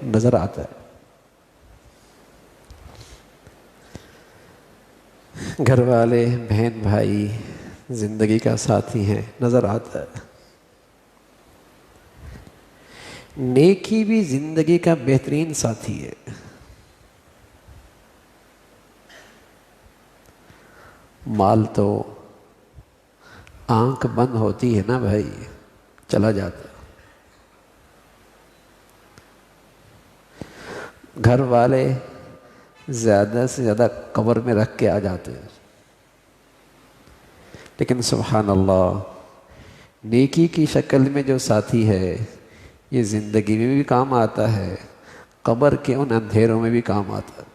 نظر آتا ہے. گھر والے، بہن بھائی زندگی کا ساتھی ہیں، نظر آتا ہے. نیکی بھی زندگی کا بہترین ساتھی ہے. مال تو آنکھ بند ہوتی ہے نا بھائی، چلا جاتا. گھر والے زیادہ سے زیادہ قبر میں رکھ کے آ جاتے ہیں، لیکن سبحان اللہ، نیکی کی شکل میں جو ساتھی ہے یہ زندگی میں بھی کام آتا ہے، قبر کے ان اندھیروں میں بھی کام آتا ہے.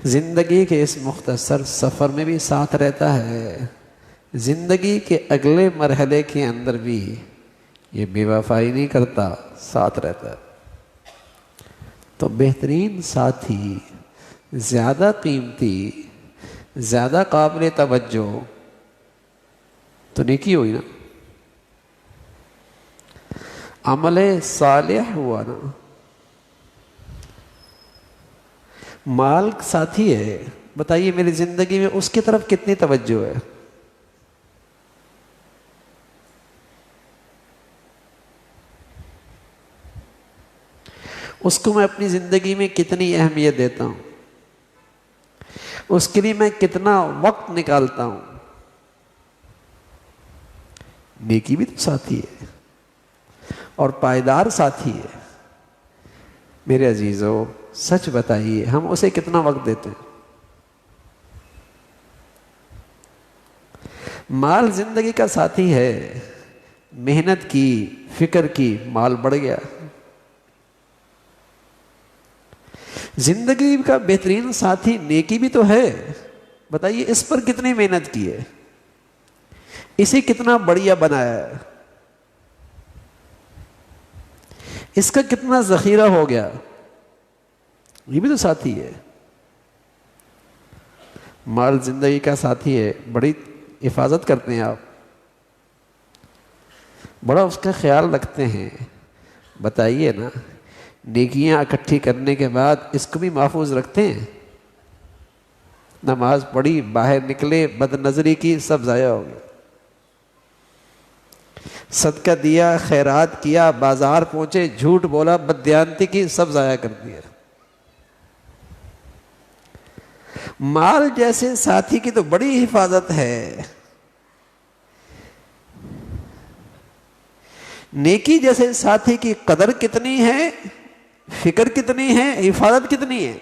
زندگی کے اس مختصر سفر میں بھی ساتھ رہتا ہے، زندگی کے اگلے مرحلے کے اندر بھی یہ بے وفائی نہیں کرتا، ساتھ رہتا ہے. تو بہترین ساتھی، زیادہ قیمتی، زیادہ قابل توجہ تو نیکی ہوئی نا، عمل صالح ہوا نا. مال ساتھی ہے، بتائیے میری زندگی میں اس کی طرف کتنی توجہ ہے؟ اس کو میں اپنی زندگی میں کتنی اہمیت دیتا ہوں، اس کے لیے میں کتنا وقت نکالتا ہوں. نیکی بھی تو ساتھی ہے اور پائیدار ساتھی ہے. میرے عزیزو سچ بتائیے، ہم اسے کتنا وقت دیتے ہیں؟ مال زندگی کا ساتھی ہے، محنت کی، فکر کی، مال بڑھ گیا. زندگی کا بہترین ساتھی نیکی بھی تو ہے، بتائیے اس پر کتنی محنت کی ہے، اسے کتنا بڑھیا بنایا ہے، اس کا کتنا ذخیرہ ہو گیا، یہ بھی تو ساتھی ہے. مال زندگی کا ساتھی ہے، بڑی حفاظت کرتے ہیں آپ، بڑا اس کا خیال رکھتے ہیں. بتائیے نا، نیکیاں اکٹھی کرنے کے بعد اس کو بھی محفوظ رکھتے ہیں. نماز پڑھی، باہر نکلے، بد نظری کی، سب ضائع ہو گیا. صدقہ دیا، خیرات کیا، بازار پہنچے، جھوٹ بولا، بددیانتی کی، سب ضائع کر دیا. مال جیسے ساتھی کی تو بڑی حفاظت ہے، نیکی جیسے ساتھی کی قدر کتنی ہے، فکر کتنی ہے، حفاظت کتنی ہے.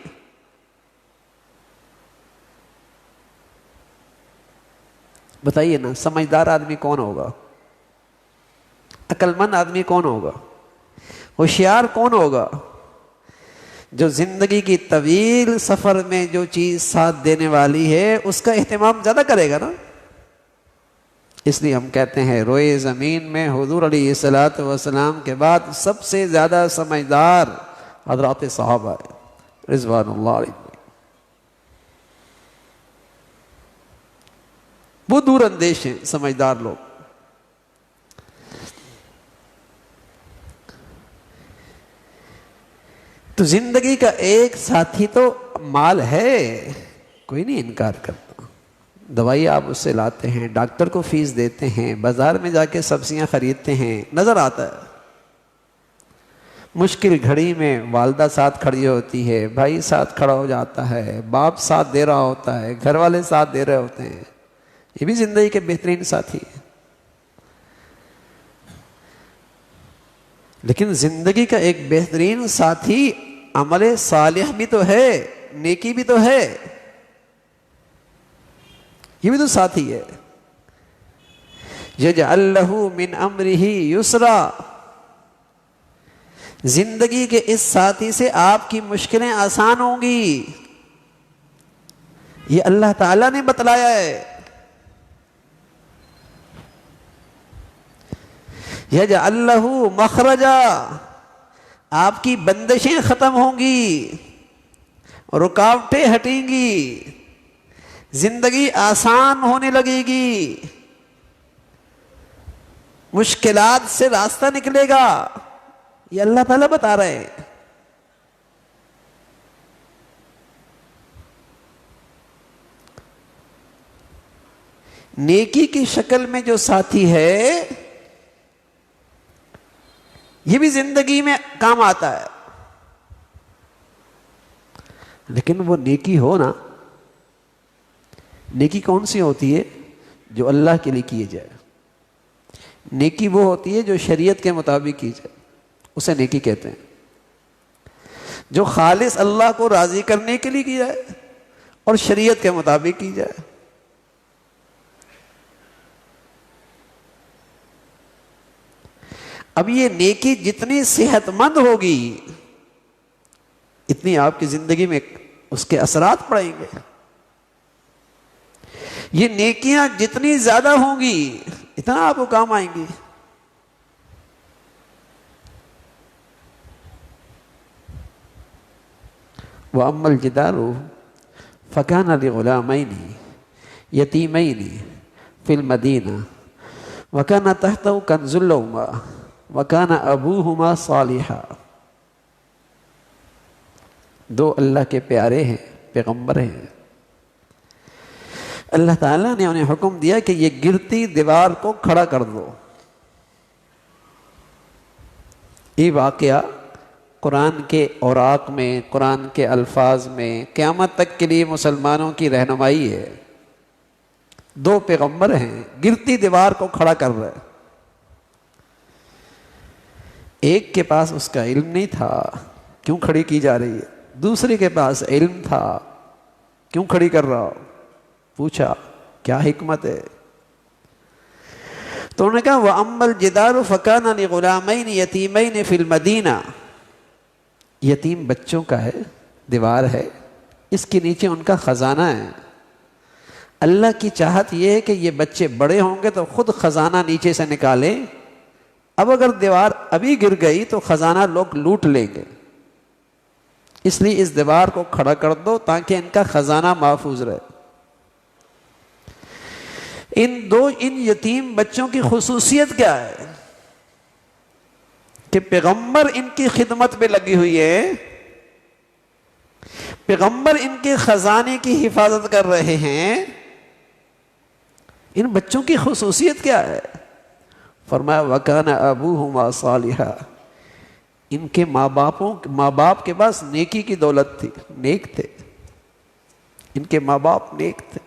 بتائیے نا، سمجھدار آدمی کون ہوگا؟ عقل مند آدمی کون ہوگا؟ ہوشیار کون ہوگا؟ جو زندگی کی طویل سفر میں جو چیز ساتھ دینے والی ہے اس کا اہتمام زیادہ کرے گا نا. اس لیے ہم کہتے ہیں روئے زمین میں حضور علیہ الصلوۃ والسلام کے بعد سب سے زیادہ سمجھدار حضرات صحابہ رضوان اللہ علیہ. وہ دور اندیش ہیں، سمجھدار لوگ. تو زندگی کا ایک ساتھی تو مال ہے، کوئی نہیں انکار کرتا. دوائی آپ اس سے لاتے ہیں، ڈاکٹر کو فیس دیتے ہیں، بازار میں جا کے سبزیاں خریدتے ہیں، نظر آتا ہے. مشکل گھڑی میں والدہ ساتھ کھڑی ہوتی ہے، بھائی ساتھ کھڑا ہو جاتا ہے، باپ ساتھ دے رہا ہوتا ہے، گھر والے ساتھ دے رہے ہوتے ہیں. یہ بھی زندگی کے بہترین ساتھی ہیں. لیکن زندگی کا ایک بہترین ساتھی عمل صالح بھی تو ہے، نیکی بھی تو ہے، یہ بھی تو ساتھی ہے. یجعل لہ من امرہ یسرا، زندگی کے اس ساتھی سے آپ کی مشکلیں آسان ہوں گی، یہ اللہ تعالیٰ نے بتلایا ہے. یجعل لہ مخرجا، آپ کی بندشیں ختم ہوں گی، رکاوٹیں ہٹیں گی، زندگی آسان ہونے لگے گی. مشکلات سے راستہ نکلے گا، یہ اللہ تعالیٰ بتا رہے ہیں۔ نیکی کی شکل میں جو ساتھی ہے یہ بھی زندگی میں کام آتا ہے، لیکن وہ نیکی ہو نا، نیکی کون سی ہوتی ہے؟ جو اللہ کے لیے کی جائے۔ نیکی وہ ہوتی ہے جو شریعت کے مطابق کی جائے، اسے نیکی کہتے ہیں۔ جو خالص اللہ کو راضی کرنے کے لیے کی جائے اور شریعت کے مطابق کی جائے۔ اب یہ نیکی جتنی صحت مند ہوگی اتنی آپ کی زندگی میں اس کے اثرات پڑیں گے۔ یہ نیکیاں جتنی زیادہ ہوں گی اتنا آپ کو کام آئیں گی۔ وَأَمَّا الْجِدَارُ فَكَانَ لِغُلَامَيْنِ يَتِيمَيْنِ فِي الْمَدِينَةِ وَكَانَ تَحْتَهُ كَنْزٌ لَهُمَا وَكَانَ أَبُوهُمَا صَالِحًا۔ دو اللہ کے پیارے ہیں، پیغمبر ہیں، اللہ تعالیٰ نے انہیں حکم دیا کہ یہ گرتی دیوار کو کھڑا کر دو۔ یہ واقعہ قرآن کے اوراق میں، قرآن کے الفاظ میں قیامت تک کے لیے مسلمانوں کی رہنمائی ہے۔ دو پیغمبر ہیں، گرتی دیوار کو کھڑا کر رہے۔ ایک کے پاس اس کا علم نہیں تھا، کیوں کھڑی کی جا رہی ہے؟ دوسرے کے پاس علم تھا، کیوں کھڑی کر رہا ہو؟ پوچھا کیا حکمت ہے؟ تو انہوں نے کہا وَأَمَّا الْجِدَارُ فَكَانَ لِغُلَامَيْنِ يَتِيمَيْنِ فِي الْمَدِينَةِ، یتیم بچوں کا ہے، دیوار ہے، اس کے نیچے ان کا خزانہ ہے۔ اللہ کی چاہت یہ ہے کہ یہ بچے بڑے ہوں گے تو خود خزانہ نیچے سے نکالیں۔ اب اگر دیوار ابھی گر گئی تو خزانہ لوگ لوٹ لیں گے، اس لیے اس دیوار کو کھڑا کر دو تاکہ ان کا خزانہ محفوظ رہے۔ ان یتیم بچوں کی خصوصیت کیا ہے کہ پیغمبر ان کی خدمت پہ لگی ہوئی ہے، پیغمبر ان کے خزانے کی حفاظت کر رہے ہیں۔ ان بچوں کی خصوصیت کیا ہے؟ فرمایا وَكَانَ أَبُوهُمَا صَالِحًا، ان کے ماں باپ کے پاس نیکی کی دولت تھی، نیک تھے، ان کے ماں باپ نیک تھے۔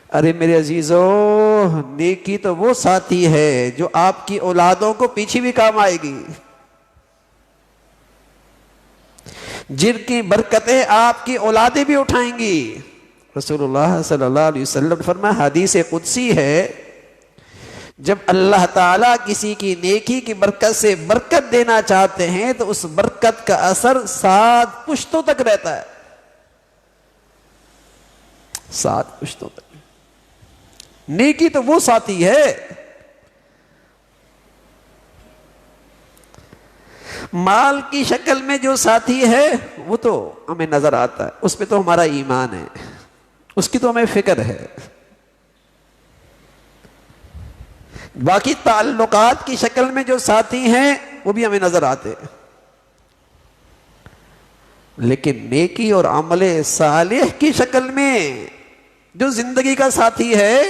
ارے میرے عزیزو، نیکی تو وہ ساتھی ہے جو آپ کی اولادوں کو پیچھے بھی کام آئے گی، جن کی برکتیں آپ کی اولادیں بھی اٹھائیں گی۔ رسول اللہ صلی اللہ علیہ وسلم نے فرمایا، حدیث قدسی ہے، جب اللہ تعالیٰ کسی کی نیکی کی برکت سے برکت دینا چاہتے ہیں تو اس برکت کا اثر 7 پشتوں تک رہتا ہے، 7 پشتوں تک۔ نیکی تو وہ ساتھی ہے، مال کی شکل میں جو ساتھی ہے وہ تو ہمیں نظر آتا ہے، اس پہ تو ہمارا ایمان ہے، اس کی تو ہمیں فکر ہے۔ باقی تعلقات کی شکل میں جو ساتھی ہیں وہ بھی ہمیں نظر آتے ہیں، لیکن نیکی اور عمل صالح کی شکل میں جو زندگی کا ساتھی ہے،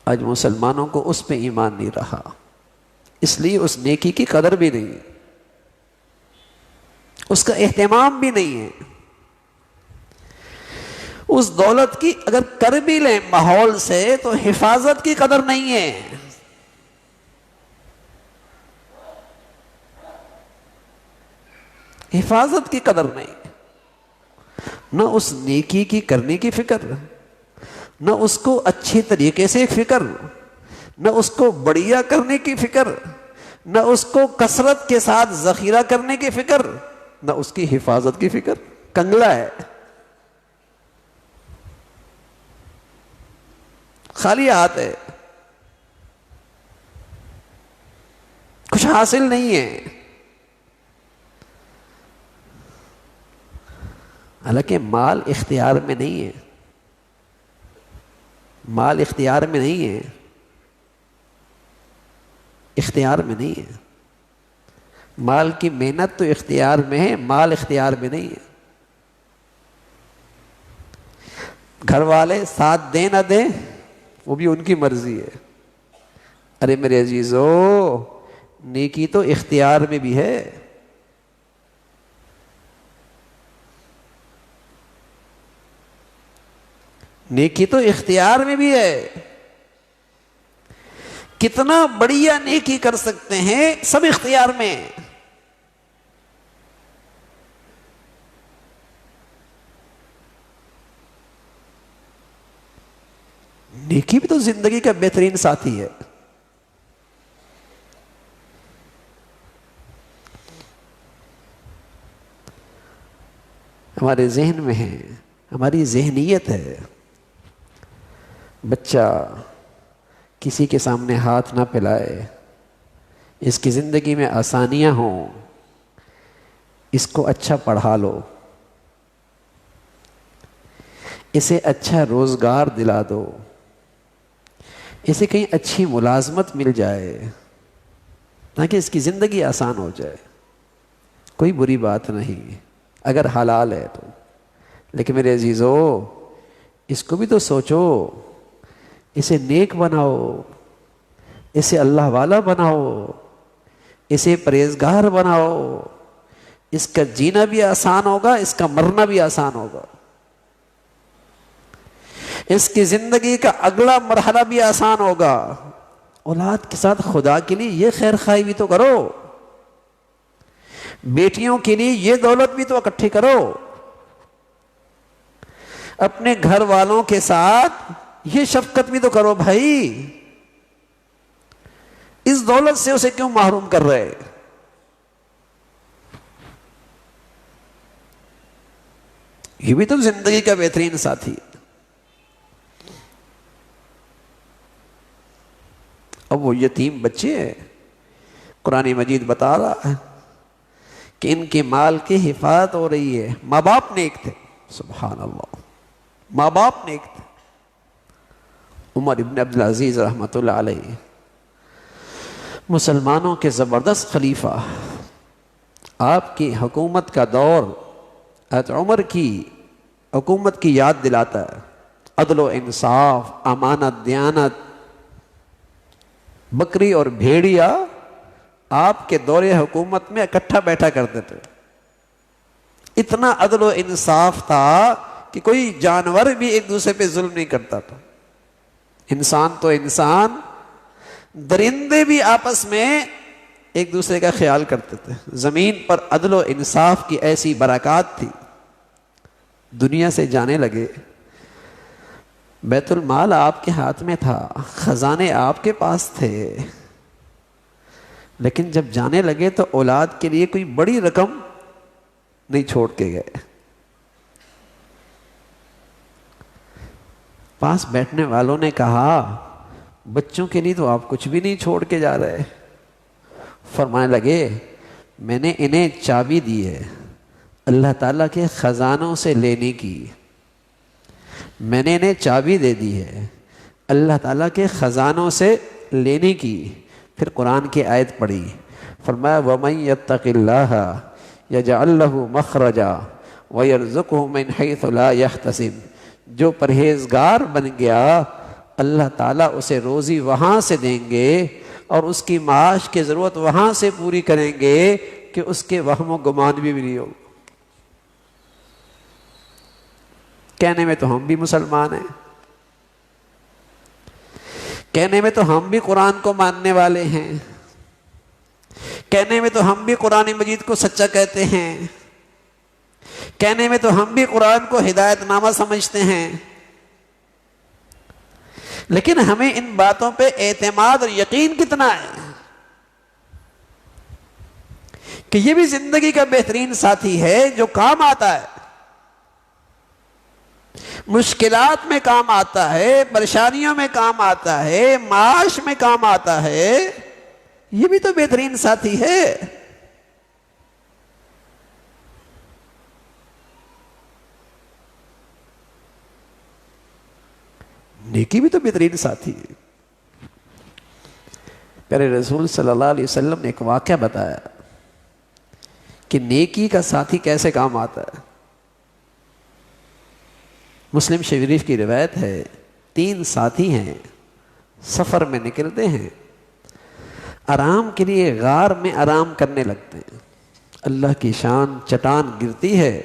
آج مسلمانوں کو اس پہ ایمان نہیں رہا، اس لیے اس نیکی کی قدر بھی نہیں، اس کا اہتمام بھی نہیں ہے۔ اس دولت کی اگر کر بھی لیں ماحول سے تو حفاظت کی قدر نہیں ہے۔ حفاظت کی قدر نہیں، نہ اس نیکی کی کرنے کی فکر، نہ اس کو اچھی طریقے سے فکر، نہ اس کو بڑھیا کرنے کی فکر، نہ اس کو کثرت کے ساتھ ذخیرہ کرنے کی فکر، نہ اس کی حفاظت کی فکر۔ کنگلا ہے، خالی ہاتھ ہے، کچھ حاصل نہیں ہے۔ حالانکہ مال اختیار میں نہیں ہے، مال اختیار میں نہیں ہے، اختیار میں نہیں ہے۔ مال کی محنت تو اختیار میں ہے، مال اختیار میں نہیں ہے۔ گھر والے ساتھ دیں نہ دیں وہ بھی ان کی مرضی ہے۔ ارے میرے عزیزو، نیکی تو اختیار میں بھی ہے۔ نیکی تو اختیار میں بھی ہے۔ کتنا بڑھیا نیکی کر سکتے ہیں، سب اختیار میں۔ نیکی بھی تو زندگی کا بہترین ساتھی ہے۔ ہمارے ذہن میں ہے، ہماری ذہنیت ہے، بچہ کسی کے سامنے ہاتھ نہ پھیلائے، اس کی زندگی میں آسانیاں ہوں، اس کو اچھا پڑھا لو، اسے اچھا روزگار دلا دو، اسے کہیں اچھی ملازمت مل جائے تاکہ اس کی زندگی آسان ہو جائے۔ کوئی بری بات نہیں اگر حلال ہے تو، لیکن میرے عزیزو اس کو بھی تو سوچو، اسے نیک بناؤ، اسے اللہ والا بناؤ، اسے پرہیزگار بناؤ، اس کا جینا بھی آسان ہوگا، اس کا مرنا بھی آسان ہوگا، اس کی زندگی کا اگلا مرحلہ بھی آسان ہوگا۔ اولاد کے ساتھ خدا کے لیے یہ خیر خواہی بھی تو کرو، بیٹیوں کے لیے یہ دولت بھی تو اکٹھی کرو، اپنے گھر والوں کے ساتھ یہ شفقت بھی تو کرو بھائی۔ اس دولت سے اسے کیوں محروم کر رہے؟ یہ بھی تو زندگی کا بہترین ساتھی ہے۔ اب وہ یتیم بچے ہیں، قرآن مجید بتا رہا ہے کہ ان کے مال کی حفاظت ہو رہی ہے۔ ماں باپ نیک تھے، سبحان اللہ، ماں باپ نیک تھے۔ عمر ابن عبدالعزیز رحمۃ اللہ علیہ مسلمانوں کے زبردست خلیفہ، آپ کی حکومت کا دور حضرت عمر کی حکومت کی یاد دلاتا ہے۔ عدل و انصاف، امانت، دیانت، بکری اور بھیڑیا آپ کے دور حکومت میں اکٹھا بیٹھا کرتے تھے۔ اتنا عدل و انصاف تھا کہ کوئی جانور بھی ایک دوسرے پہ ظلم نہیں کرتا تھا۔ انسان تو انسان، درندے بھی آپس میں ایک دوسرے کا خیال کرتے تھے۔ زمین پر عدل و انصاف کی ایسی برکات تھی۔ دنیا سے جانے لگے، بیت المال آپ کے ہاتھ میں تھا، خزانے آپ کے پاس تھے، لیکن جب جانے لگے تو اولاد کے لیے کوئی بڑی رقم نہیں چھوڑ کے گئے۔ پاس بیٹھنے والوں نے کہا بچوں کے لیے تو آپ کچھ بھی نہیں چھوڑ کے جا رہے۔ فرمانے لگے میں نے انہیں چابی دی ہے اللہ تعالیٰ کے خزانوں سے لینے کی، میں نے انہیں چابی دے دی ہے اللہ تعالیٰ کے خزانوں سے لینے کی۔ پھر قرآن کی آیت پڑھی، فرمایا وَمَن يَتَّقِ اللَّهَ يَجْعَل لَّهُ مَخْرَجًا وَيَرْزُقْهُ مِنْ حَيْثُ لَا يَحْتَسِبُ۔ جو پرہیزگار بن گیا اللہ تعالیٰ اسے روزی وہاں سے دیں گے اور اس کی معاش کی ضرورت وہاں سے پوری کریں گے کہ اس کے وہم و گمان بھی نہیں ہوگا۔ کہنے میں تو ہم بھی مسلمان ہیں، کہنے میں تو ہم بھی قرآن کو ماننے والے ہیں، کہنے میں تو ہم بھی قرآن مجید کو سچا کہتے ہیں، کہنے میں تو ہم بھی قرآن کو ہدایت نامہ سمجھتے ہیں، لیکن ہمیں ان باتوں پہ اعتماد اور یقین کتنا ہے کہ یہ بھی زندگی کا بہترین ساتھی ہے جو کام آتا ہے، مشکلات میں کام آتا ہے، پریشانیوں میں کام آتا ہے، معاش میں کام آتا ہے، یہ بھی تو بہترین ساتھی ہے۔ نیکی بھی تو بہترین ساتھی ہے۔ پیارے رسول صلی اللہ علیہ وسلم نے ایک واقعہ بتایا کہ نیکی کا ساتھی کیسے کام آتا ہے۔ مسلم شریف کی روایت ہے، 3 ساتھی ہیں، سفر میں نکلتے ہیں، آرام کے لیے غار میں آرام کرنے لگتے ہیں۔ اللہ کی شان، چٹان گرتی ہے،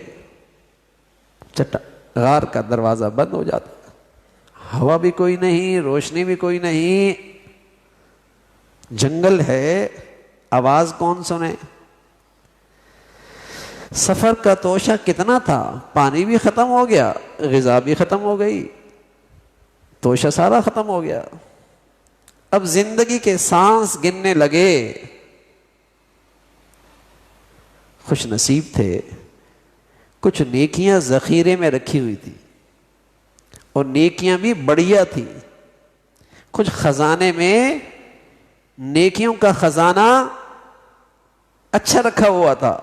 غار کا دروازہ بند ہو جاتا ہے، ہوا بھی کوئی نہیں، روشنی بھی کوئی نہیں، جنگل ہے، آواز کون سنے؟ سفر کا توشہ کتنا تھا، پانی بھی ختم ہو گیا، غذا بھی ختم ہو گئی، توشہ سارا ختم ہو گیا۔ اب زندگی کے سانس گننے لگے۔ خوش نصیب تھے، کچھ نیکیاں ذخیرے میں رکھی ہوئی تھی، اور نیکیاں بھی بڑھیا تھی، کچھ خزانے میں نیکیوں کا خزانہ اچھا رکھا ہوا تھا۔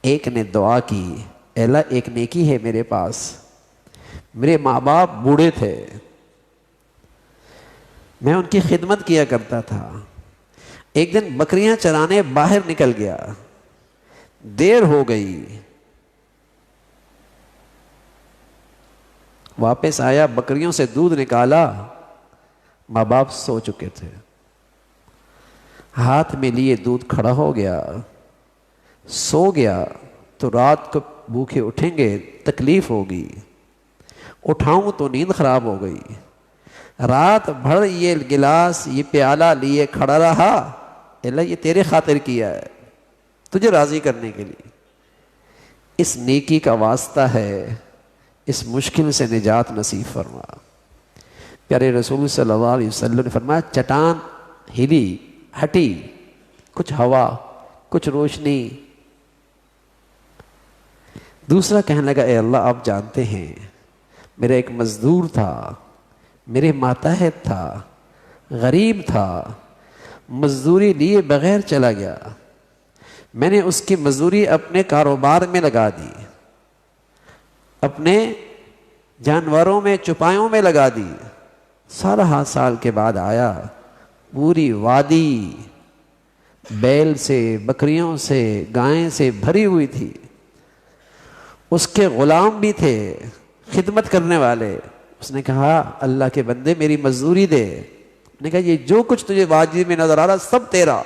ایک نے دعا کی، اے اللہ ایک نیکی ہے میرے پاس، میرے ماں باپ بوڑھے تھے، میں ان کی خدمت کیا کرتا تھا، ایک دن بکریاں چرانے باہر نکل گیا، دیر ہو گئی، واپس آیا، بکریوں سے دودھ نکالا، ماں باپ سو چکے تھے، ہاتھ میں لیے دودھ کھڑا ہو گیا، سو گیا تو رات کو بھوکے اٹھیں گے، تکلیف ہوگی، اٹھاؤں تو نیند خراب ہو گئی، رات بھر یہ گلاس یہ پیالہ لیے کھڑا رہا، اللہ یہ تیرے خاطر کیا ہے، تجھے راضی کرنے کے لیے، اس نیکی کا واسطہ ہے، اس مشکل سے نجات نصیب فرما۔ پیارے رسول صلی اللہ علیہ وسلم نے فرمایا، چٹان ہلی، ہٹی، کچھ ہوا، کچھ روشنی۔ دوسرا کہنے لگا، اے اللہ آپ جانتے ہیں میرا ایک مزدور تھا، میرے ماتحت تھا، غریب تھا، مزدوری لیے بغیر چلا گیا، میں نے اس کی مزدوری اپنے کاروبار میں لگا دی، اپنے جانوروں میں چپایوں میں لگا دی، 7.5 سال کے بعد آیا، پوری وادی بیل سے، بکریوں سے، گائیں سے بھری ہوئی تھی، اس کے غلام بھی تھے خدمت کرنے والے۔ اس نے کہا، اللہ کے بندے میری مزدوری دے۔ نے کہا، یہ جو کچھ تجھے وادی میں نظر آ رہا سب تیرا۔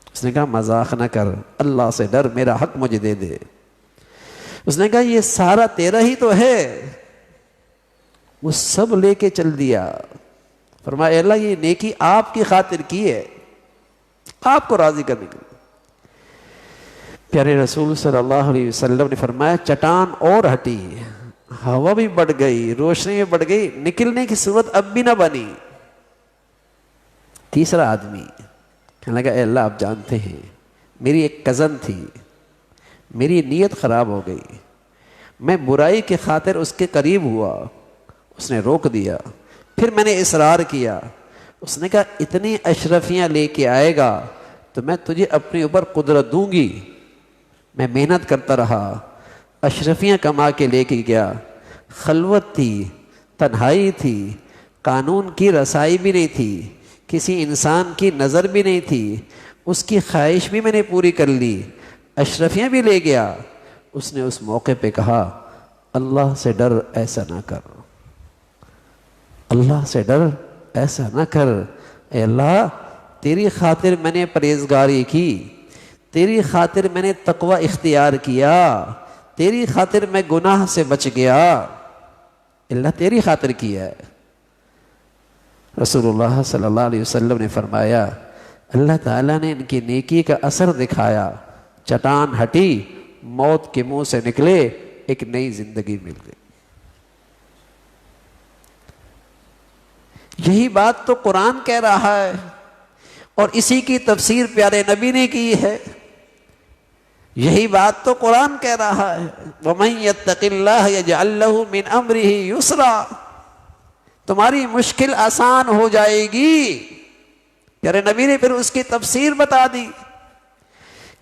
اس نے کہا، مذاق نہ کر، اللہ سے ڈر، میرا حق مجھے دے دے۔ اس نے کہا، یہ سارا تیرا ہی تو ہے۔ وہ سب لے کے چل دیا۔ فرمایا، اللہ یہ نیکی آپ کی خاطر کی ہے، آپ کو راضی کرنے کے لیے۔ پیارے رسول صلی اللہ علیہ وسلم نے فرمایا، چٹان اور ہٹی، ہوا بھی بڑھ گئی، روشنی بھی بڑھ گئی، نکلنے کی صورت اب بھی نہ بنی۔ تیسرا آدمی کہنے لگا، اے اللہ آپ جانتے ہیں میری ایک کزن تھی، میری نیت خراب ہو گئی، میں برائی کی خاطر اس کے قریب ہوا، اس نے روک دیا، پھر میں نے اصرار کیا، اس نے کہا اتنی اشرفیاں لے کے آئے گا تو میں تجھے اپنے اوپر قدرت دوں گی۔ میں محنت کرتا رہا، اشرفیاں کما کے لے کے گیا، خلوت تھی، تنہائی تھی، قانون کی رسائی بھی نہیں تھی، کسی انسان کی نظر بھی نہیں تھی، اس کی خواہش بھی میں نے پوری کر لی، اشرفیاں بھی لے گیا۔ اس نے اس موقع پہ کہا، اللہ سے ڈر، ایسا نہ کر، اللہ سے ڈر، ایسا نہ کر، اے اللہ تیری خاطر میں نے پرہیزگاری کی، تیری خاطر میں نے تقوی اختیار کیا، تیری خاطر میں گناہ سے بچ گیا، اللہ تیری خاطر کیا ہے۔ رسول اللہ صلی اللہ علیہ وسلم نے فرمایا، اللہ تعالیٰ نے ان کی نیکی کا اثر دکھایا، چٹان ہٹی، موت کے منہ سے نکلے، ایک نئی زندگی مل گئی۔ یہی بات تو قرآن کہہ رہا ہے، اور اسی کی تفسیر پیارے نبی نے کی ہے۔ یہی بات تو قرآن کہہ رہا ہے، وَمَن يَتَّقِ اللَّهَ يَجْعَل لَّهُ مِنْ أَمْرِهِ يُسْرًا، تمہاری مشکل آسان ہو جائے گی۔ پیارے نبی نے پھر اس کی تفسیر بتا دی،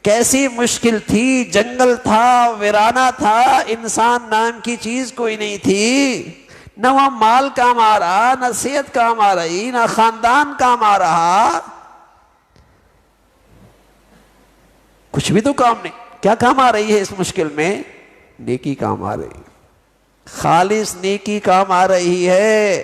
کیسی مشکل تھی، جنگل تھا، ویرانہ تھا، انسان نام کی چیز کوئی نہیں تھی، نہ وہاں مال کام آ رہا، نہ صحت کام آ رہی، نہ خاندان کام آ رہا، کچھ بھی تو کام نہیں۔ کیا کام آ رہی ہے اس مشکل میں؟ نیکی کام آ رہی، خالص نیکی کام آ رہی ہے۔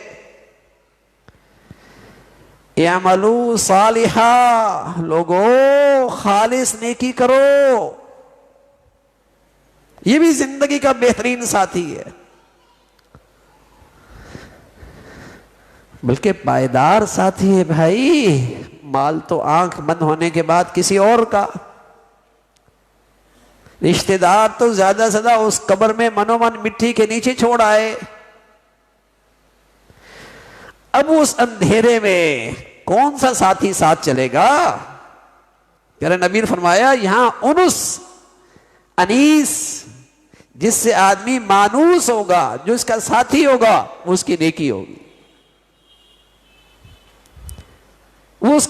اعملوا صالحا، لوگو خالص نیکی کرو۔ یہ بھی زندگی کا بہترین ساتھی ہے، بلکہ پائیدار ساتھی ہے بھائی۔ مال تو آنکھ بند ہونے کے بعد کسی اور کا، رشتہ دار تو زیادہ سے زیادہ اس قبر میں منو من مٹی کے نیچے چھوڑ آئے۔ اب اس اندھیرے میں کون سا ساتھی ساتھ چلے گا؟ پیارے نبی نے فرمایا یہاں انس، انیس، جس سے آدمی مانوس ہوگا، جو اس کا ساتھی ہوگا، وہ اس کی نیکی ہوگی، وہ اس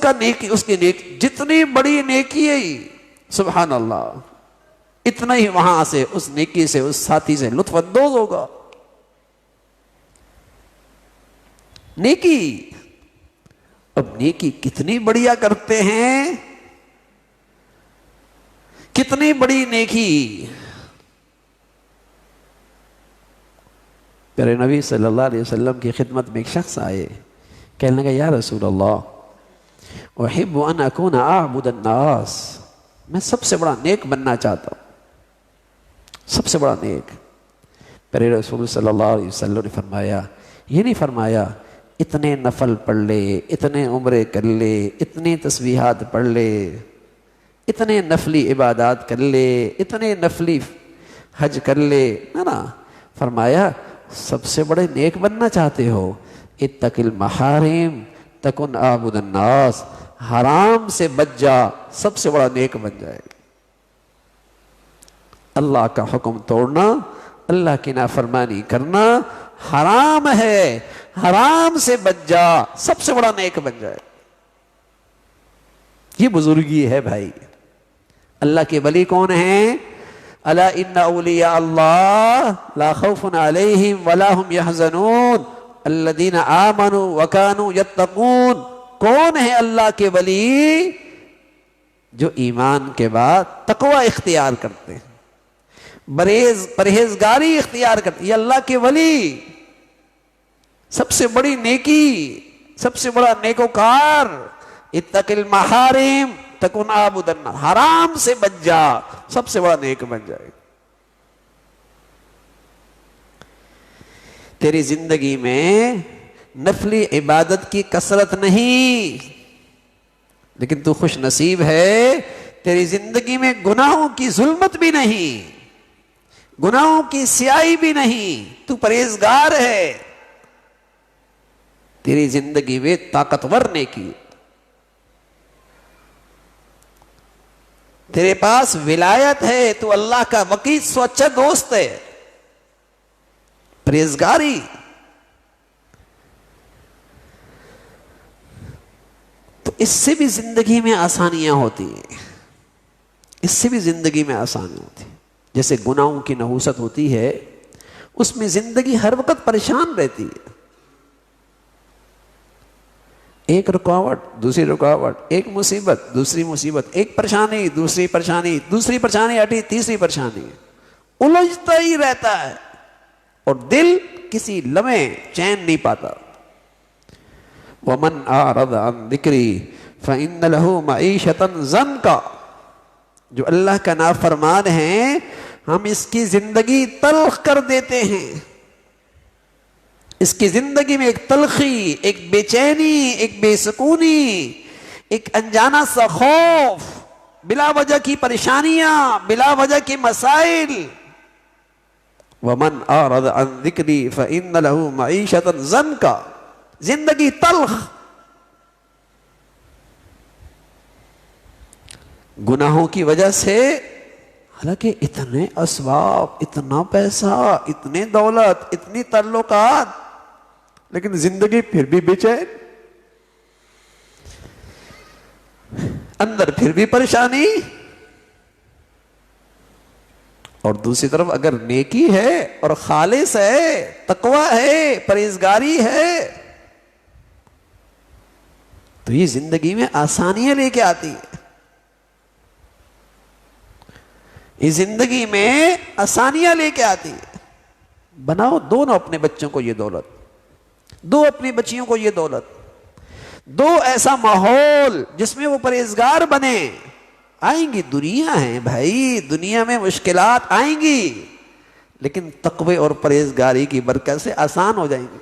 کی نیکی جتنی بڑی نیکی ہے سبحان اللہ، اتنا ہی وہاں سے اس نیکی سے، اس ساتھی سے لطف اندوز ہوگا۔ نیکی، اب نیکی کتنی بڑھیا کرتے ہیں، کتنی بڑی نیکی۔ پیارے نبی صلی اللہ علیہ وسلم کی خدمت میں ایک شخص آئے، کہنے لگا یا رسول اللہ احب ان اکون اعبد الناس، میں سب سے بڑا نیک بننا چاہتا ہوں، سب سے بڑا نیک۔ پیارے رسول صلی اللہ علیہ وسلم نے فرمایا، یہ نہیں فرمایا اتنے نفل پڑھ لے، اتنے عمرے کر لے، اتنی تسبیحات پڑھ لے، اتنے نفلی عبادات کر لے، اتنے نفلی حج کر لے، نا، فرمایا سب سے بڑے نیک بننا چاہتے ہو، اتق المحارم تکن اعبد الناس، حرام سے بچ جا، سب سے بڑا نیک بن جائے۔ اللہ کا حکم توڑنا، اللہ کی نافرمانی کرنا حرام ہے، حرام سے بچ جا، سب سے بڑا نیک بن جائے۔ یہ بزرگی ہے بھائی۔ اللہ کے ولی کون ہیں؟ الا ان اولیاء اللہ لا خوف علیہم ولا هم يحزنون الذین آمنوا وکانوا یتقون۔ کون ہے اللہ کے ولی؟ جو ایمان کے بعد تقوی اختیار کرتے ہیں، پرہیزگاری اختیار کرتے ہیں، یہ اللہ کے ولی۔ سب سے بڑی نیکی، سب سے بڑا نیکوکار، اتق المحارم تکن اعبد الناس، حرام سے بچ جا، سب سے بڑا نیک بن جائے۔ تیری زندگی میں نفلی عبادت کی کثرت نہیں، لیکن تو خوش نصیب ہے، تیری زندگی میں گناہوں کی ظلمت بھی نہیں، گناہوں کی سیاہی بھی نہیں، تو پرہیزگار ہے، تیری زندگی میں طاقتور نیکی، تیرے پاس ولایت ہے، تو اللہ کا وکیل سچا دوست ہے، پرہیزگاری۔ تو اس سے بھی زندگی میں آسانیاں ہوتی ہیں، اس سے بھی زندگی میں آسانی ہوتی ہے۔ جیسے گناہوں کی نحوست ہوتی ہے، اس میں زندگی ہر وقت پریشان رہتی ہے، ایک رکاوٹ دوسری رکاوٹ، ایک مصیبت دوسری مصیبت، ایک پریشانی دوسری پریشانی، دوسری پریشانی ہٹی تیسری پریشانی، الجھتا ہی رہتا ہے، اور دل کسی لمحے چین نہیں پاتا۔ وَمَنْ أَعْرَضَ عَنْ ذِكْرِي فَإِنَّ لَهُ مَعِيشَةً ضَنْكَ، جو اللہ کا نافرمان ہے، ہم اس کی زندگی تلخ کر دیتے ہیں، اس کی زندگی میں ایک تلخی، ایک بے چینی، ایک بے سکونی، ایک انجانا سا خوف، بلا وجہ کی پریشانیاں، بلا وجہ کے مسائل۔ وَمَنْ أَعْرَضَ عَنْ ذِكْرِي فَإِنَّ لَهُ مَعِيشَةً ضَنْكَ، زندگی تلخ۔ گناہوں کی وجہ سے، حالانکہ اتنے اسباب، اتنا پیسہ، اتنے دولت، اتنی تعلقات، لیکن زندگی پھر بھی بے چین، اندر پھر بھی پریشانی، اور دوسری طرف اگر نیکی ہے اور خالص ہے، تقوی ہے، پرہیزگاری ہے، تو یہ زندگی میں آسانیاں لے کے آتی ہے. یہ زندگی میں آسانیاں لے کے آتی ہے. بناؤ دونوں اپنے بچوں کو یہ دولت، دو اپنی بچیوں کو یہ دولت، دو ایسا ماحول جس میں وہ پرہیزگار بنے. آئیں گی، دنیا ہے بھائی، دنیا میں مشکلات آئیں گی، لیکن تقوی اور پرہیزگاری کی برکت سے آسان ہو جائیں گی،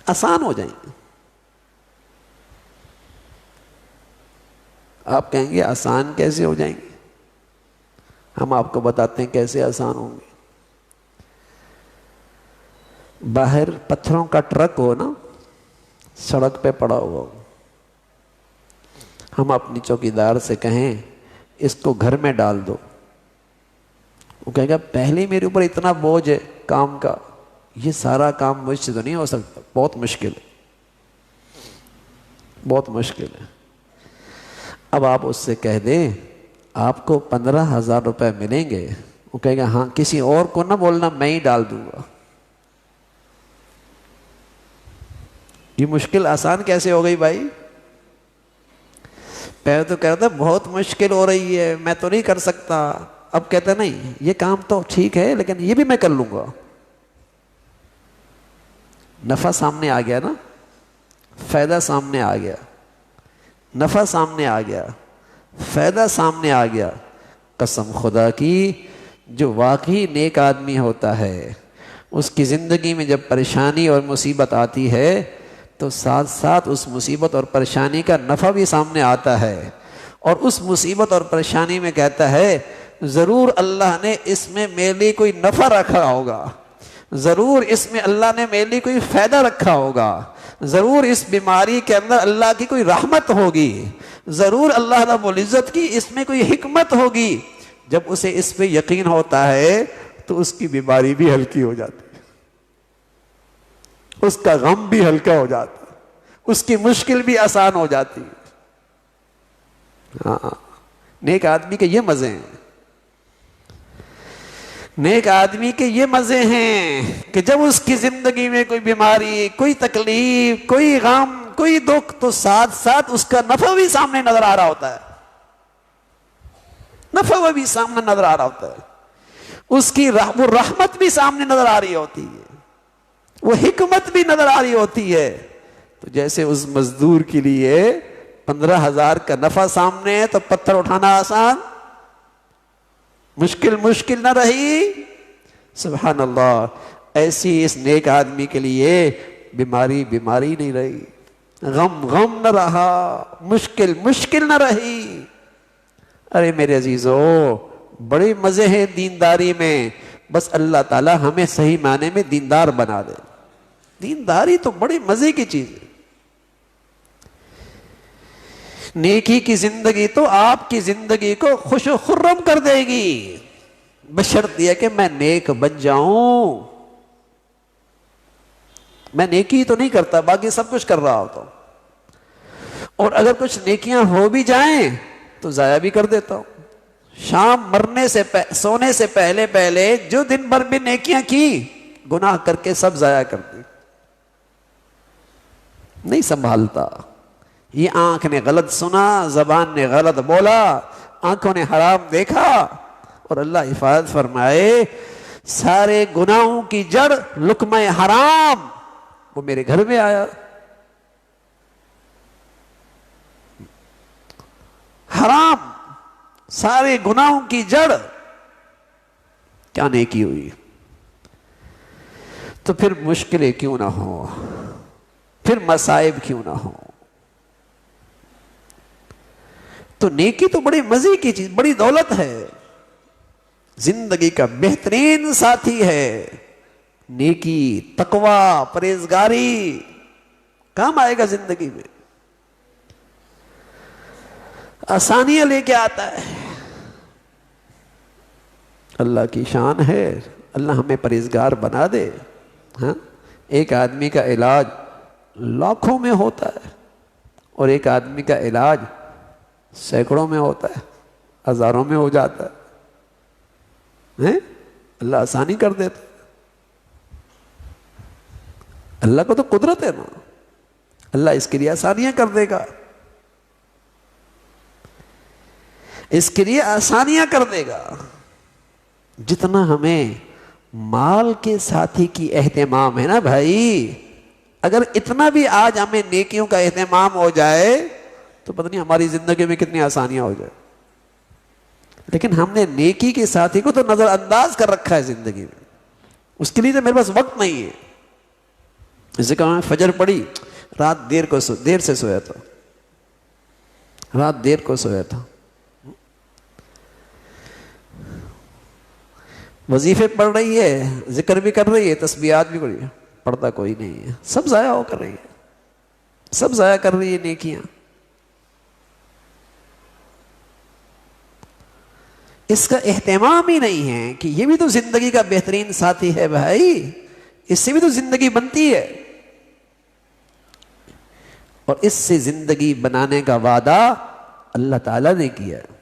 آسان ہو جائیں گی. آپ کہیں گے آسان کیسے ہو جائیں گے؟ ہم آپ کو بتاتے ہیں کیسے آسان ہوں گے. باہر پتھروں کا ٹرک ہو نا، سڑک پہ پڑا ہوا ہو، ہم اپنی چوکیدار سے کہیں اس کو گھر میں ڈال دو، وہ کہے گا پہلے میرے اوپر اتنا بوجھ ہے کام کا، یہ سارا کام مجھ سے تو نہیں ہو سکتا، بہت مشکل ہے، بہت مشکل ہے. اب آپ اس سے کہہ دیں آپ کو 15,000 روپے ملیں گے، وہ کہے گا ہاں، کسی اور کو نہ بولنا، میں ہی ڈال دوں گا. یہ مشکل آسان کیسے ہو گئی بھائی؟ پہلے تو کہتا بہت مشکل ہو رہی ہے، میں تو نہیں کر سکتا. اب کہتا نہیں، یہ کام تو ٹھیک ہے لیکن یہ بھی میں کر لوں گا. نفع سامنے آ گیا نا، فائدہ سامنے آ گیا، نفع سامنے آ گیا، فائدہ سامنے آ گیا. قسم خدا کی، جو واقعی نیک آدمی ہوتا ہے اس کی زندگی میں جب پریشانی اور مصیبت آتی ہے تو ساتھ ساتھ اس مصیبت اور پریشانی کا نفع بھی سامنے آتا ہے، اور اس مصیبت اور پریشانی میں کہتا ہے ضرور اللہ نے اس میں میرے لیے کوئی نفع رکھا ہوگا، ضرور اس میں اللہ نے میرے لیے کوئی فائدہ رکھا ہوگا، ضرور اس بیماری کے اندر اللہ کی کوئی رحمت ہوگی، ضرور اللہ رب العزت کی اس میں کوئی حکمت ہوگی. جب اسے اس پہ یقین ہوتا ہے تو اس کی بیماری بھی ہلکی ہو جاتی ہے، اس کا غم بھی ہلکا ہو جاتا ہے، اس کی مشکل بھی آسان ہو جاتی ہے. ہاں، نیک آدمی کے یہ مزے ہیں، نیک آدمی کے یہ مزے ہیں کہ جب اس کی زندگی میں کوئی بیماری، کوئی تکلیف، کوئی غم، کوئی دکھ، تو ساتھ ساتھ اس کا نفع بھی سامنے نظر آ رہا ہوتا ہے، نفع بھی سامنے نظر آ رہا ہوتا ہے، اس کی وہ رحمت بھی سامنے نظر آ رہی ہوتی ہے، وہ حکمت بھی نظر آ رہی ہوتی ہے. تو جیسے اس مزدور کے لیے 15,000 کا نفع سامنے ہے تو پتھر اٹھانا آسان، مشکل نہ رہی. سبحان اللہ. ایسی اس نیک آدمی کے لیے بیماری نہیں رہی، غم نہ رہا، مشکل نہ رہی. ارے میرے عزیزو، بڑے مزے ہیں دینداری میں، بس اللہ تعالی ہمیں صحیح معنی میں دیندار بنا دے. دینداری تو بڑے مزے کی چیز ہے. نیکی کی زندگی تو آپ کی زندگی کو خوش و خرم کر دے گی، بشرط یہ کہ میں نیک بن جاؤں. میں نیکی تو نہیں کرتا، باقی سب کچھ کر رہا ہوتا ہوں، اور اگر کچھ نیکیاں ہو بھی جائیں تو ضائع بھی کر دیتا ہوں. شام مرنے سے سونے سے پہلے جو دن بھر بھی نیکیاں کی، گناہ کر کے سب ضائع کر دی، نہیں سنبھالتا. یہ آنکھ نے غلط سنا، زبان نے غلط بولا، آنکھوں نے حرام دیکھا، اور اللہ حفاظت فرمائے سارے گناہوں کی جڑ لقمہ حرام وہ میرے گھر میں آیا. حرام سارے گناہوں کی جڑ کیا نیکی ہوئی. تو پھر مشکلیں کیوں نہ ہوں، پھر مصائب کیوں نہ ہوں. تو نیکی تو بڑی مزے کی چیز، بڑی دولت ہے، زندگی کا بہترین ساتھی ہے. نیکی، تقوی، پرہیزگاری کام آئے گا زندگی میں، آسانیاں لے کے آتا ہے. اللہ کی شان ہے، اللہ ہمیں پرہیزگار بنا دے. ہاں، ایک آدمی کا علاج لاکھوں میں ہوتا ہے، اور ایک آدمی کا علاج سینکڑوں میں ہوتا ہے، ہزاروں میں ہو جاتا ہے. اللہ آسانی کر دیتا. اللہ کو تو قدرت ہے نا, اللہ اس کے لیے آسانیاں کر دے گا, اس کے لیے آسانیاں کر دے گا. جتنا ہمیں مال کے ساتھی کی اہتمام ہے نا بھائی, اگر اتنا بھی آج ہمیں نیکیوں کا اہتمام ہو جائے تو پتہ نہیں ہماری زندگی میں کتنی آسانیاں ہو جائے. لیکن ہم نے نیکی کے ساتھی کو تو نظر انداز کر رکھا ہے زندگی میں, اس کے لیے تو میرے پاس وقت نہیں ہے. جیسے کہ میں فجر پڑھی, رات دیر سے سویا تھا, رات دیر کو سویا تھا, وظیفے پڑھ رہی ہے, ذکر بھی کر رہی ہے, تسبیحات بھی پڑھی ہے, پڑھتا کوئی نہیں ہے, سب ضائع ہو کر رہی ہے, سب ضائع کر رہی ہے نیکیاں. اس کا اہتمام ہی نہیں ہے کہ یہ بھی تو زندگی کا بہترین ساتھی ہے بھائی, اس سے بھی تو زندگی بنتی ہے, اور اس سے زندگی بنانے کا وعدہ اللہ تعالیٰ نے کیا ہے.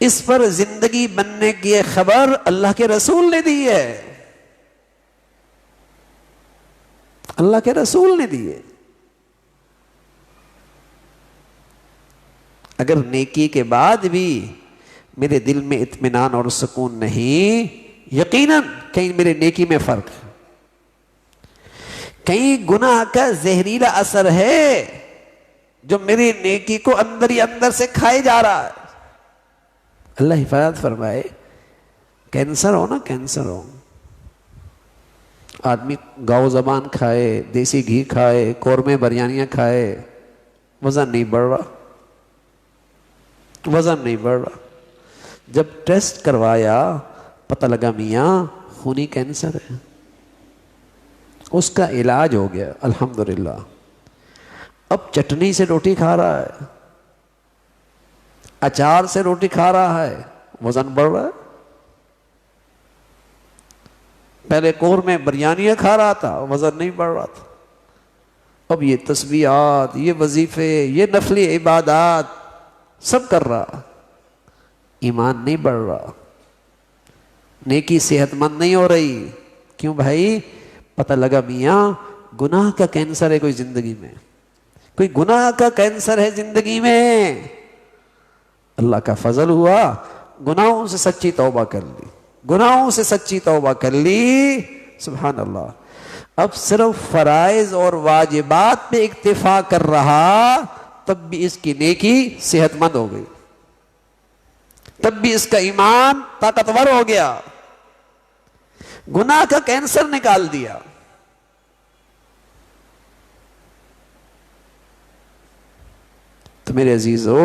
اس پر زندگی بننے کی خبر اللہ کے رسول نے دی ہے, اللہ کے رسول نے دی ہے. اگر نیکی کے بعد بھی میرے دل میں اطمینان اور سکون نہیں, یقیناً کہیں میرے نیکی میں فرق ہے, کہیں گناہ کا زہریلا اثر ہے جو میری نیکی کو اندر ہی اندر سے کھائے جا رہا ہے. اللہ حفاظت فرمائے. کینسر ہو نا, کینسر ہو, آدمی گاؤ زبان کھائے, دیسی گھی کھائے, قورمے بریانیاں کھائے, وزن نہیں بڑھ رہا, وزن نہیں بڑھ رہا. جب ٹیسٹ کروایا پتہ لگا میاں خونی کینسر ہے, اس کا علاج ہو گیا الحمدللہ. اب چٹنی سے روٹی کھا رہا ہے, اچار سے روٹی کھا رہا ہے, وزن بڑھ رہا ہے. پہلے قورمے بریانیاں کھا رہا تھا, وزن نہیں بڑھ رہا تھا. اب یہ تسبیحات, یہ وظیفے, یہ نفلی عبادات سب کر رہا, ایمان نہیں بڑھ رہا, نیکی صحت مند نہیں ہو رہی. کیوں بھائی؟ پتہ لگا میاں گناہ کا کینسر ہے کوئی زندگی میں, کوئی گناہ کا کینسر ہے زندگی میں. اللہ کا فضل ہوا, گناہوں سے سچی توبہ کر لی, گناہوں سے سچی توبہ کر لی, سبحان اللہ. اب صرف فرائض اور واجبات پہ اکتفا کر رہا, تب بھی اس کی نیکی صحت مند ہو گئی, تب بھی اس کا ایمان طاقتور ہو گیا, گناہ کا کینسر نکال دیا. تو میرے عزیزو,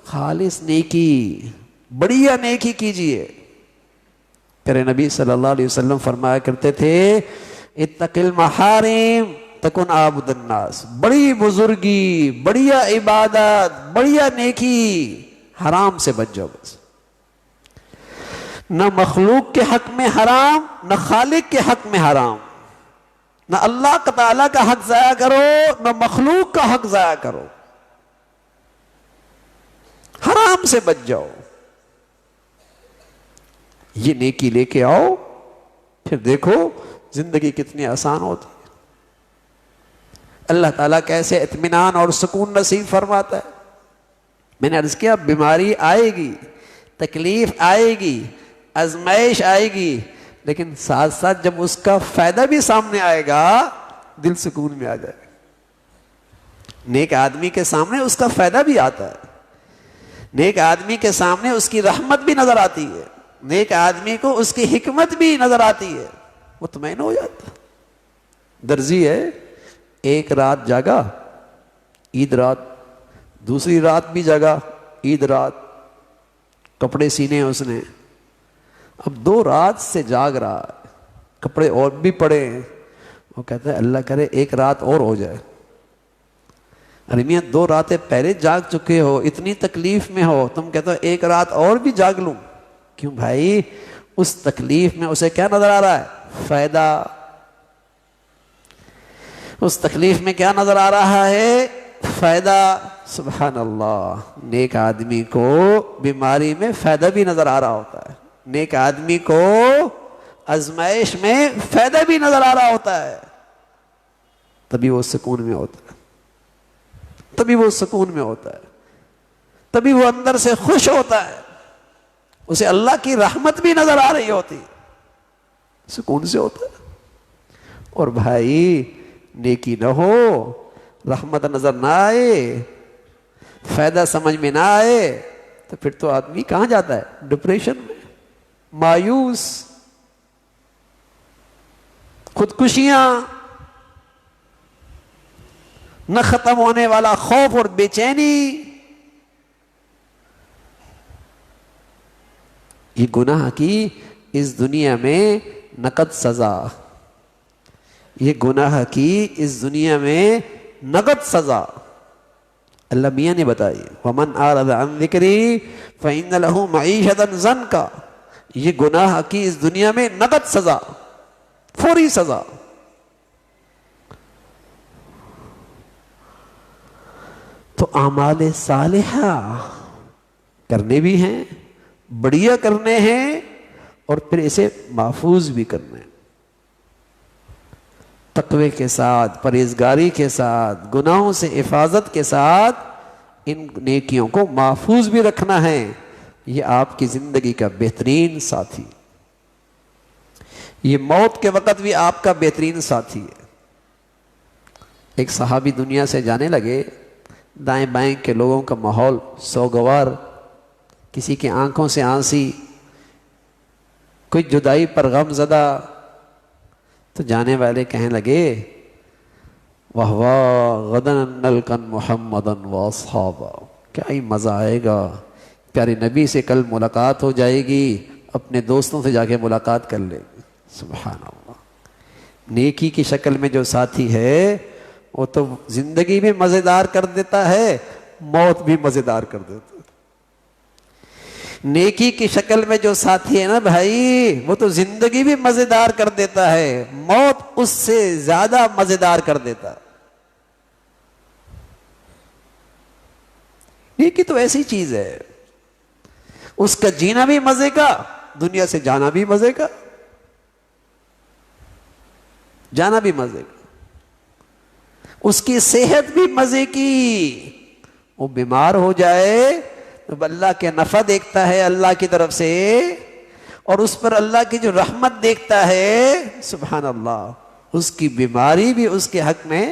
خالص نیکی, بڑھیا نیکی کیجئے. پیارے نبی صلی اللہ علیہ وسلم فرمایا کرتے تھے, اتق المحارم تکن عابد الناس. بڑی بزرگی, بڑھیا عبادت, بڑھیا نیکی, حرام سے بچ جاؤ بس. نہ مخلوق کے حق میں حرام, نہ خالق کے حق میں حرام. نہ اللہ تعالیٰ کا حق ضائع کرو, نہ مخلوق کا حق ضائع کرو. حرام سے بچ جاؤ. یہ نیکی لے کے آؤ, پھر دیکھو زندگی کتنی آسان ہوتی ہے. اللہ تعالیٰ کیسے اطمینان اور سکون نصیب فرماتا ہے. میں نے عرض کیا, بیماری آئے گی, تکلیف آئے گی, آزمائش آئے گی, لیکن ساتھ ساتھ جب اس کا فائدہ بھی سامنے آئے گا, دل سکون میں آ جائے گا. نیک آدمی کے سامنے اس کا فائدہ بھی آتا ہے, نیک آدمی کے سامنے اس کی رحمت بھی نظر آتی ہے, نیک آدمی کو اس کی حکمت بھی نظر آتی ہے, مطمئن ہو جاتا. درزی ہے, ایک رات جاگا عید رات, دوسری رات بھی جاگا عید رات, کپڑے سینے اس نے. اب 2 رات سے جاگ رہا ہے, کپڑے اور بھی پڑے ہیں. وہ کہتا ہے اللہ کرے ایک رات اور ہو جائے. ارے میاں 2 راتیں پہلے جاگ چکے ہو, اتنی تکلیف میں ہو, تم کہتے ہو ایک رات اور بھی جاگ لوں. کیوں بھائی؟ اس تکلیف میں اسے کیا نظر آ رہا ہے؟ فائدہ. اس تکلیف میں کیا نظر آ رہا ہے؟ فائدہ. سبحان اللہ، نیک آدمی کو بیماری میں فائدہ بھی نظر آ رہا ہوتا ہے، نیک آدمی کو آزمائش میں فائدہ بھی نظر آ رہا ہوتا ہے، تبھی وہ سکون میں ہوتا ہے، تبھی وہ سکون میں ہوتا ہے، تبھی وہ اندر سے خوش ہوتا ہے، اسے اللہ کی رحمت بھی نظر آ رہی ہوتی، سکون سے ہوتا ہے۔ اور بھائی نیکی نہ ہو، رحمت نظر نہ آئے، فائدہ سمجھ میں نہ آئے، تو پھر تو آدمی کہاں جاتا ہے؟ ڈپریشن میں، مایوس، خودکشیاں، نہ ختم ہونے والا خوف اور بے چینی۔ یہ گناہ کی اس دنیا میں نقد سزا، یہ گناہ کی اس دنیا میں نقد سزا اللہ میاں نے بتائی۔ وَمَنْ أَعْرَضَ عَنْ ذِكْرِي فَإِنَّ لَهُ مَعِيشَةً ضَنْكَ، یہ گناہ کی اس دنیا میں نقد سزا، فوری سزا۔ تو اعمال صالحہ کرنے بھی ہیں، بڑھیا کرنے ہیں، اور پھر اسے محفوظ بھی کرنے ہیں، تقوی کے ساتھ، پرہیزگاری کے ساتھ، گناہوں سے حفاظت کے ساتھ ان نیکیوں کو محفوظ بھی رکھنا ہے۔ یہ آپ کی زندگی کا بہترین ساتھی، یہ موت کے وقت بھی آپ کا بہترین ساتھی ہے۔ ایک صحابی دنیا سے جانے لگے، دائیں بائیں کے لوگوں کا ماحول سوگوار، کسی کی آنکھوں سے آنسی، کوئی جدائی پر غم زدہ، تو جانے والے کہنے لگے واہ واہ غدن نلقن محمدن واصحابہ، کیا ہی مزہ آئے گا، پیارے نبی سے کل ملاقات ہو جائے گی، اپنے دوستوں سے جا کے ملاقات کر لیں گے۔ سبحان اللہ، نیکی کی شکل میں جو ساتھی ہے وہ تو زندگی بھی مزیدار کر دیتا ہے، موت بھی مزیدار کر دیتا ہے۔ نیکی کی شکل میں جو ساتھی ہے نا بھائی، وہ تو زندگی بھی مزیدار کر دیتا ہے، موت اس سے زیادہ مزیدار کر دیتا ہے۔ نیکی تو ایسی چیز ہے، اس کا جینا بھی مزے کا، دنیا سے جانا بھی مزے کا، جانا بھی مزے کا، اس کی صحت بھی مزے کی، وہ بیمار ہو جائے تو اللہ کے نفع دیکھتا ہے اللہ کی طرف سے، اور اس پر اللہ کی جو رحمت دیکھتا ہے، سبحان اللہ، اس کی بیماری بھی اس کے حق میں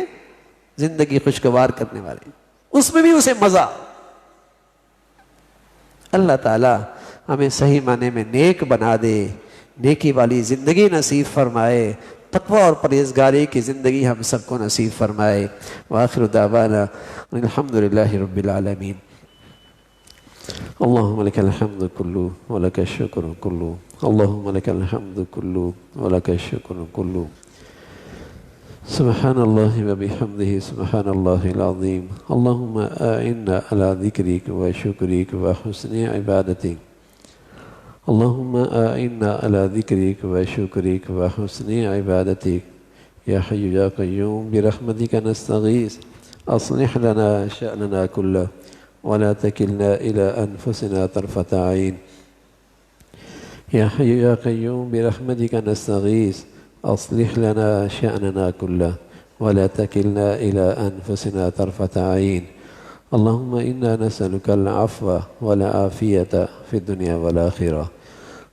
زندگی خوشگوار کرنے والی، اس میں بھی اسے مزہ۔ اللہ تعالی ہمیں صحیح معنی میں نیک بنا دے، نیکی والی زندگی نصیب فرمائے، تقوی اور پرہیزگاری کی زندگی ہم سب کو نصیب فرمائے۔ وآخر دعوانا الحمد للہ رب العالمین۔ اللهم لك الحمد كله ولك الشكر كله، اللهم لك الحمد كله ولك الشكر كله، سبحان الله وبحمده سبحان الله العظيم، اللهم أعنا على ذكرك وشكرك وحسن عبادتك، اللهم أعنا على ذكرك وشكرك وحسن عبادتك، يا حي يا قيوم برحمتك نستغيث، أصلح لنا شأننا كله ولا تكلنا إلى أنفسنا طرفة عين، يا حي يا قيوم برحمتك نستغيث، أصلح لنا شأننا كله ولا تكلنا إلى أنفسنا طرفة عين، اللهم إنا نسألك العفو والعافية في الدنيا والآخرة،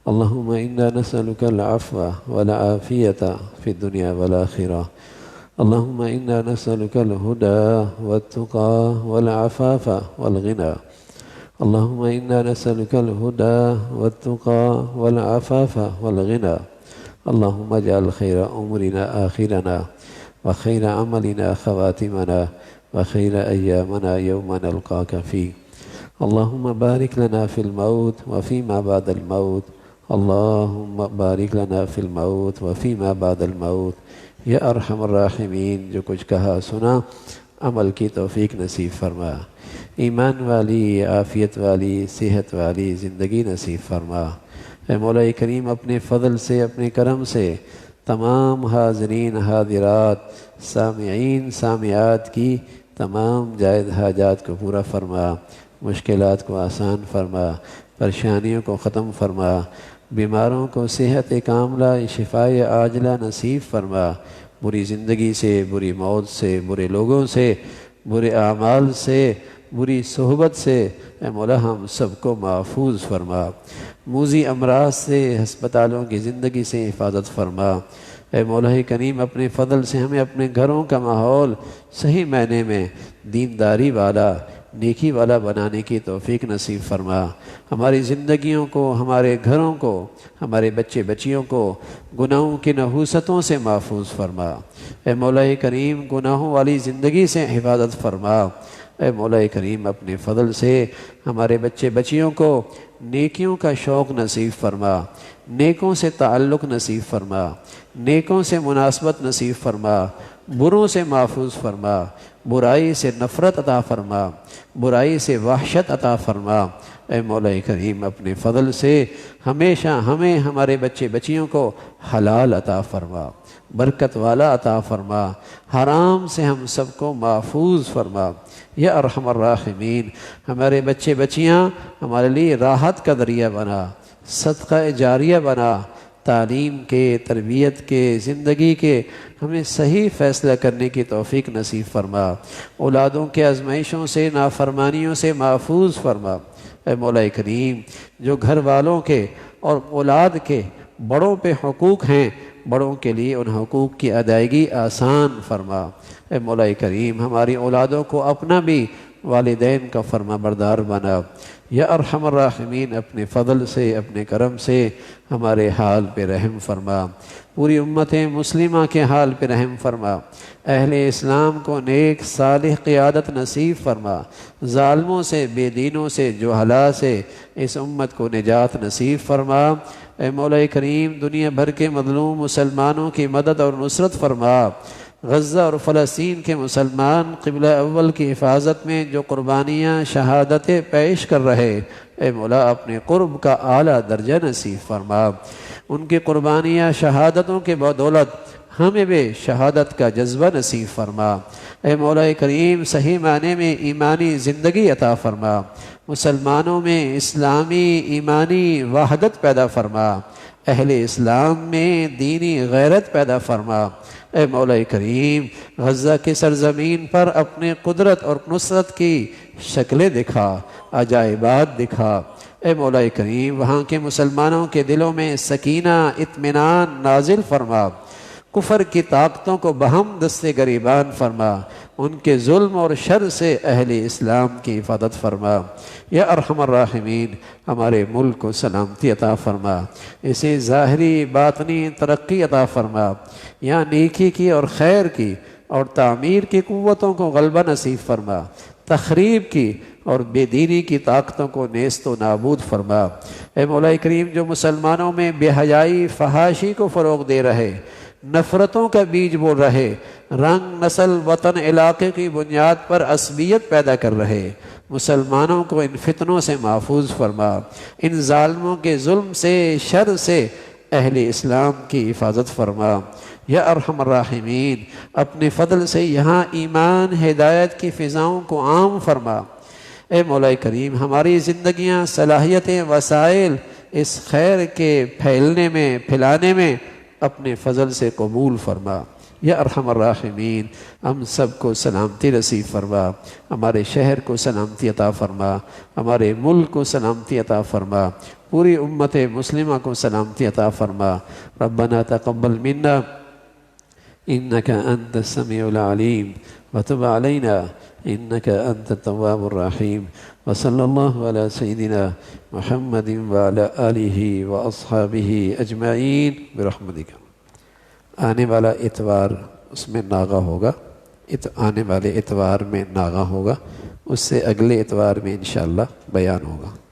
اللهم إنا نسألك العفو والعافية في الدنيا والآخرة، اللهم إنا نسألك الهدى والتقى والعفاف والغنى، اللهم إنا نسألك الهدى والتقى والعفاف والغنى، اللهم اجعل خير أمورنا آخرنا وخير عملنا خواتمنا وخير أيامنا يوم نلقاك فيه، اللهم بارك لنا في الموت وفيما بعد الموت، اللهم بارك لنا في الموت وفيما بعد الموت، یا ارحم الراحمین۔ جو کچھ کہا سنا عمل کی توفیق نصیب فرما، ایمان والی، عافیت والی، صحت والی زندگی نصیب فرما۔ اے مولا کریم اپنے فضل سے، اپنے کرم سے تمام حاضرین حاضرات، سامعین سامعات کی تمام جائز حاجات کو پورا فرما، مشکلات کو آسان فرما، پریشانیوں کو ختم فرما، بیماروں کو صحت کاملہ شفائے عاجلہ نصیب فرما، بری زندگی سے، بری موت سے، برے لوگوں سے، برے اعمال سے، بری صحبت سے اے مولا ہم سب کو محفوظ فرما، موذی امراض سے، ہسپتالوں کی زندگی سے حفاظت فرما۔ اے مولا کریم اپنے فضل سے ہمیں اپنے گھروں کا ماحول صحیح معنی میں دینداری والا، نیکی والا بنانے کی توفیق نصیب فرما، ہماری زندگیوں کو، ہمارے گھروں کو، ہمارے بچے بچیوں کو گناہوں کی نحوستوں سے محفوظ فرما۔ اے مولا کریم گناہوں والی زندگی سے حفاظت فرما۔ اے مولا کریم اپنے فضل سے ہمارے بچے بچیوں کو نیکیوں کا شوق نصیب فرما، نیکوں سے تعلق نصیب فرما، نیکوں سے مناسبت نصیب فرما، بروں سے محفوظ فرما، برائی سے نفرت عطا فرما، برائی سے وحشت عطا فرما۔ اے مولا کریم اپنے فضل سے ہمیشہ ہمیں، ہمارے بچے بچیوں کو حلال عطا فرما، برکت والا عطا فرما، حرام سے ہم سب کو محفوظ فرما۔ یا ارحم الراحمین ہمارے بچے بچیاں ہمارے لیے راحت کا ذریعہ بنا، صدقہ جاریہ بنا، تعلیم کے، تربیت کے، زندگی کے ہمیں صحیح فیصلہ کرنے کی توفیق نصیب فرما، اولادوں کے آزمائشوں سے، نافرمانیوں سے محفوظ فرما۔ اے مولا کریم جو گھر والوں کے اور اولاد کے بڑوں پہ حقوق ہیں، بڑوں کے لیے ان حقوق کی ادائیگی آسان فرما۔ اے مولا کریم ہماری اولادوں کو اپنا بھی والدین کا فرما بردار بنا۔ یا ارحم الراحمین اپنے فضل سے، اپنے کرم سے ہمارے حال پہ رحم فرما، پوری امت مسلمہ کے حال پہ رحم فرما، اہل اسلام کو نیک صالح قیادت نصیب فرما، ظالموں سے، بے دینوں سے، جہلاء سے اس امت کو نجات نصیب فرما۔ اے مولا کریم دنیا بھر کے مظلوم مسلمانوں کی مدد اور نصرت فرما، غزہ اور فلسطین کے مسلمان قبلہ اول کی حفاظت میں جو قربانیاں، شہادتیں پیش کر رہے، اے مولا اپنے قرب کا اعلیٰ درجہ نصیب فرما، ان کی قربانیاں، شہادتوں کے بدولت ہمیں بھی شہادت کا جذبہ نصیب فرما۔ اے مولا کریم صحیح معنی میں ایمانی زندگی عطا فرما، مسلمانوں میں اسلامی ایمانی وحدت پیدا فرما، اہل اسلام میں دینی غیرت پیدا فرما۔ اے مولا کریم غزہ کی سرزمین پر اپنے قدرت اور نصرت کی شکلیں دکھا، عجائبات دکھا۔ اے مولا کریم وہاں کے مسلمانوں کے دلوں میں سکینہ، اطمینان نازل فرما، کفر کی طاقتوں کو بہم دست گریبان فرما، ان کے ظلم اور شر سے اہل اسلام کی حفاظت فرما۔ یا ارحم الراحمین ہمارے ملک کو سلامتی عطا فرما، اسے ظاہری باطنی ترقی عطا فرما، یہاں نیکی کی اور خیر کی اور تعمیر کی قوتوں کو غلبہ نصیب فرما، تخریب کی اور بے دینی کی طاقتوں کو نیست و نابود فرما۔ اے مولا کریم جو مسلمانوں میں بے حیائی، فحاشی کو فروغ دے رہے، نفرتوں کا بیج بول رہے، رنگ، نسل، وطن، علاقے کی بنیاد پر عصبیت پیدا کر رہے، مسلمانوں کو ان فتنوں سے محفوظ فرما، ان ظالموں کے ظلم سے، شر سے اہل اسلام کی حفاظت فرما۔ یا ارحم الراحمین اپنے فضل سے یہاں ایمان، ہدایت کی فضاؤں کو عام فرما۔ اے مولا کریم ہماری زندگیاں، صلاحیتیں، وسائل اس خیر کے پھیلنے میں، پھیلانے میں اپنے فضل سے قبول فرما۔ یا ارحم الراحمین ہم سب کو سلامتی نصیب فرما، ہمارے شہر کو سلامتی عطا فرما، ہمارے ملک کو سلامتی عطا فرما، پوری امت مسلمہ کو سلامتی عطا فرما۔ ربنا تقبل منا انك انت السميع العليم وتب علينا انك انت التواب الرحيم وصلى الله على سيدنا محمد وعلى آله واصحابه اجمعین برحمتک۔ آنے والا اتوار اس میں ناغہ ہوگا، آنے والے اتوار میں ناغہ ہوگا، اس سے اگلے اتوار میں انشاءاللہ بیان ہوگا۔